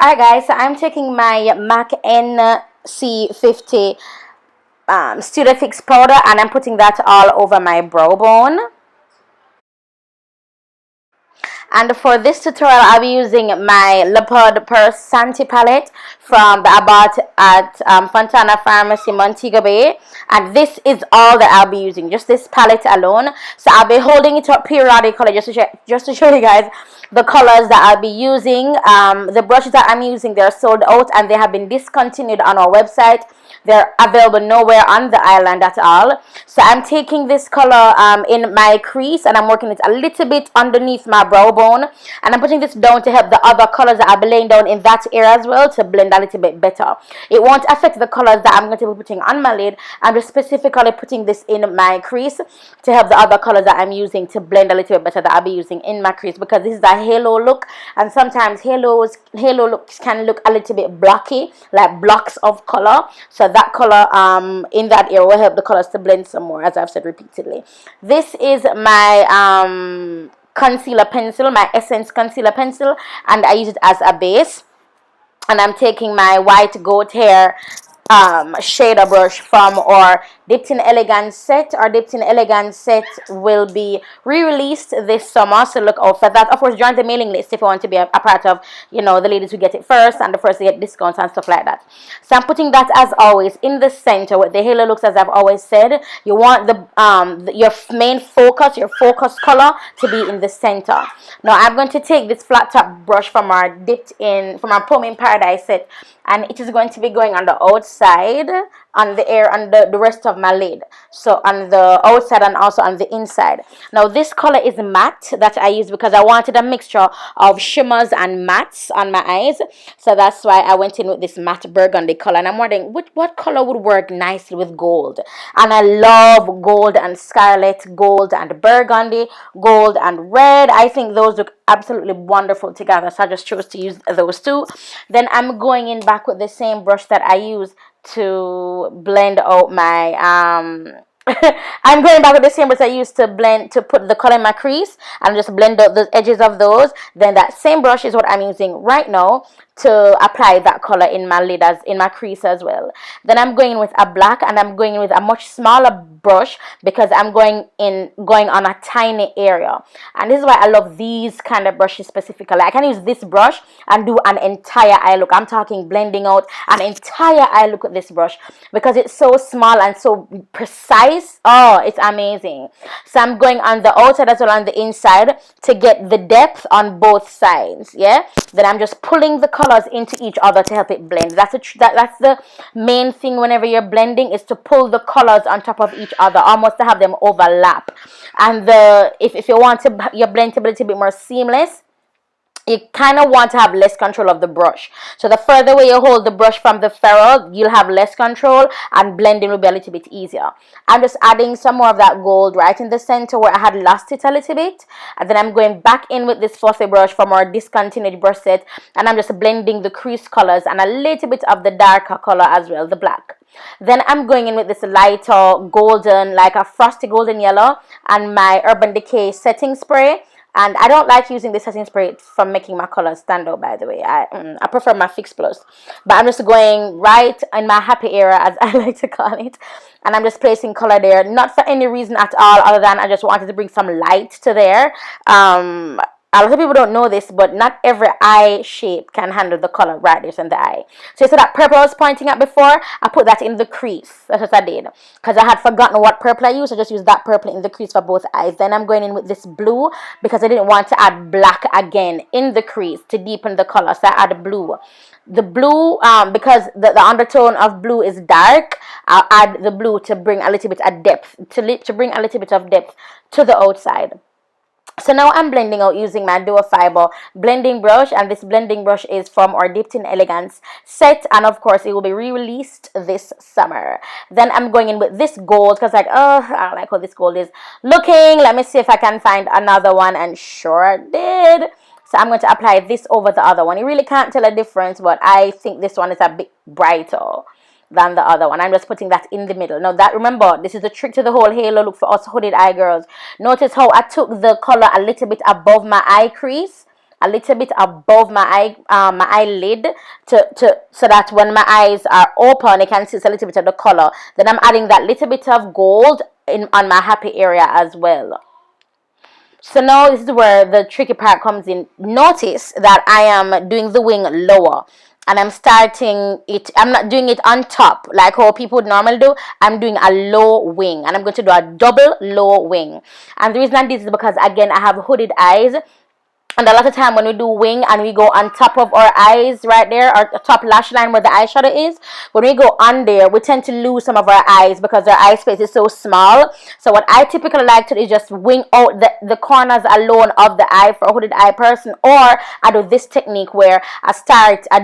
Alright guys, so I'm taking my MAC NC50 Studio Fix powder and I'm putting that all over my brow bone. And for this tutorial, I'll be using my Leopard Purse Santi palette from the About at Fontana Pharmacy, Montego Bay. And this is all that I'll be using, just this palette alone. So I'll be holding it up periodically just to show you guys the colors that I'll be using. The brushes that I'm using, they're sold out and they have been discontinued on our website. They're available nowhere on the island at all. So I'm taking this color in my crease and I'm working it a little bit underneath my brow bone. And I'm putting this down to help the other colors that I'll be laying down in that area as well to blend a little bit better. It won't affect the colors that I'm going to be putting on my lid. I'm just specifically putting this in my crease to help the other colors that I'm using to blend a little bit better that I'll be using in my crease, because this is a halo look and sometimes halo looks can look a little bit blocky, like blocks of color. So that color in that area will help the colors to blend some more, as I've said repeatedly. This is my concealer pencil, my Essence concealer pencil, and I use it as a base. And I'm taking my white goat hair shader brush from our Dipped in Elegance set. Our Dipped in Elegance set will be re-released this summer, so look out for that. Of course, join the mailing list if you want to be a part of, you know, the ladies who get it first and the first to get discounts and stuff like that. So I'm putting that as always in the center with the halo looks, as I've always said. You want the your main focus, your focus color to be in the center. Now I'm going to take this flat top brush from our Pome in Paradise set, and it is going to be going on the outside on the rest of my lid, so on the outside and also on the inside. Now this color is matte that I use because I wanted a mixture of shimmers and mattes on my eyes, so that's why I went in with this matte burgundy color. And I'm wondering what color would work nicely with gold, and I love gold and scarlet, gold and burgundy, gold and red. I think those look absolutely wonderful together, so I just chose to use those two. Then I'm going in back with the same brush that I use to blend out my I'm going back with the same brush I used to put the color in my crease and just blend out the edges of those. Then that same brush is what I'm using right now to apply that color in my lid, as in my crease as well. Then I'm going in with a black, and I'm going in with a much smaller brush because I'm going on a tiny area. And this is why I love these kind of brushes specifically. I can use this brush and do an entire eye look. I'm talking blending out an entire eye look with this brush because it's so small and so precise. Oh, it's amazing. So I'm going on the outside as well on the inside to get the depth on both sides. Yeah. Then I'm just pulling the colors into each other to help it blend. That's the main thing whenever you're blending, is to pull the colors on top of each other, almost to have them overlap. And if you want your blend to be a little bit more seamless, you kind of want to have less control of the brush. So the further away you hold the brush from the ferrule, you'll have less control and blending will be a little bit easier. I'm just adding some more of that gold right in the center where I had lost it a little bit. And then I'm going back in with this fluffy brush from our discontinued brush set, and I'm just blending the crease colors and a little bit of the darker color as well, the black. Then I'm going in with this lighter golden, like a frosty golden yellow, and my Urban Decay setting spray. And I don't like using this setting spray for making my colors stand out, by the way. I prefer my Fix Plus. But I'm just going right in my happy area, as I like to call it. And I'm just placing color there, not for any reason at all, other than I just wanted to bring some light to there. A lot of people don't know this, but not every eye shape can handle the color brightness in the eye. So that purple I was pointing at before, I put that in the crease. That's what I did. Because I had forgotten what purple I used. I just used that purple in the crease for both eyes. Then I'm going in with this blue because I didn't want to add black again in the crease to deepen the color. So I added blue. The blue, because the undertone of blue is dark, I'll add the blue to bring a little bit of depth, to bring a little bit of depth to the outside. So now I'm blending out using my Duo Fiber blending brush, and this blending brush is from our Dipped in Elegance set, and of course it will be re-released this summer. Then I'm going in with this gold because I like how this gold is looking. Let me see if I can find another one, and sure I did. So I'm going to apply this over the other one. You really can't tell a difference, but I think this one is a bit brighter than the other one. I'm just putting that in the middle. Now that, remember, this is the trick to the whole halo look for us hooded eye girls. Notice how I took the color a little bit above my eye crease a little bit above my my eyelid, so that when my eyes are open, you can see it's a little bit of the color. Then I'm adding that little bit of gold in on my happy area as well. So now this is where the tricky part comes in. Notice that I am doing the wing lower, and I'm starting it. I'm not doing it on top like how people would normally do. I'm doing a low wing, and I'm going to do a double low wing. And the reason I did this is because, again, I have hooded eyes. And a lot of time when we do wing and we go on top of our eyes right there, or top lash line where the eyeshadow is, when we go on there, we tend to lose some of our eyes because our eye space is so small. So what I typically like to do is just wing out the corners alone of the eye for a hooded eye person. Or I do this technique where I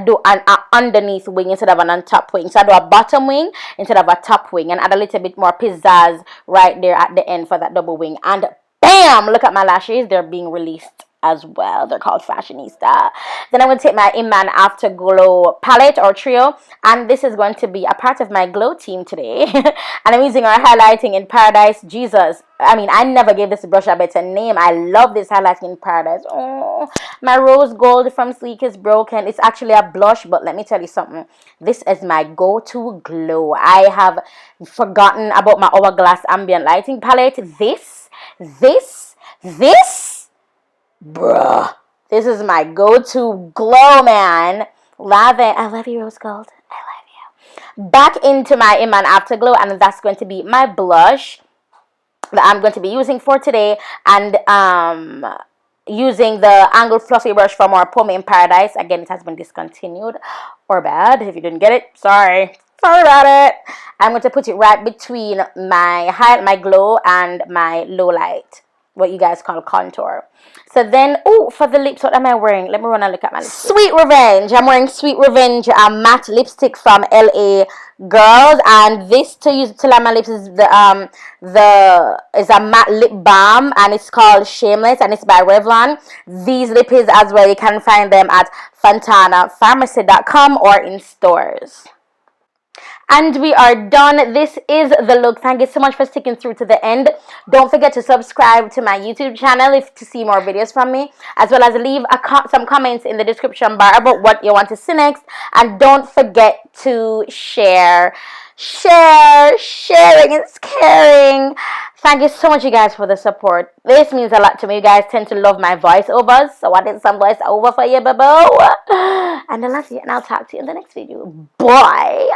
do an underneath wing instead of an on top wing. So I do a bottom wing instead of a top wing, and add a little bit more pizzazz right there at the end for that double wing. And bam! Look at my lashes. They're being released as well. They're called Fashionista. Then I'm going to take my Iman Afterglow palette or trio, and this is going to be a part of my glow team today. And I'm using our highlighting in Paradise. Jesus, I mean, I never gave this brush a better name. I love this highlighting in Paradise. Oh, my rose gold from Sleek is broken. It's actually a blush, but let me tell you something. This is my go-to glow. I have forgotten about my Hourglass ambient lighting palette. This bruh, this is my go-to glow, man. Love it. I love you, rose gold. I love you. Back into my Iman Afterglow, and that's going to be my blush that I'm going to be using for today. And using the angled fluffy brush from our Pomade in Paradise. Again, it has been discontinued, or bad. If you didn't get it, sorry about it. I'm going to put it right between my glow and my low light, what you guys call contour. So then, oh, for the lips, what am I wearing? Let me run and look at my lips. Sweet Revenge. I'm wearing Sweet Revenge matte lipstick from LA Girls, and this to use to line my lips is is a matte lip balm, and it's called Shameless, and it's by Revlon. These lippies as well, you can find them at FontanaPharmacy.com or in stores. And we are done. This is the look. Thank you so much for sticking through to the end. Don't forget to subscribe to my YouTube channel to see more videos from me, as well as leave some comments in the description bar about what you want to see next. And don't forget to share. Sharing is caring. Thank you so much, you guys, for the support. This means a lot to me. You guys tend to love my voiceovers, so I did some voiceover for you, boo. And I love you, and I'll talk to you in the next video. Bye.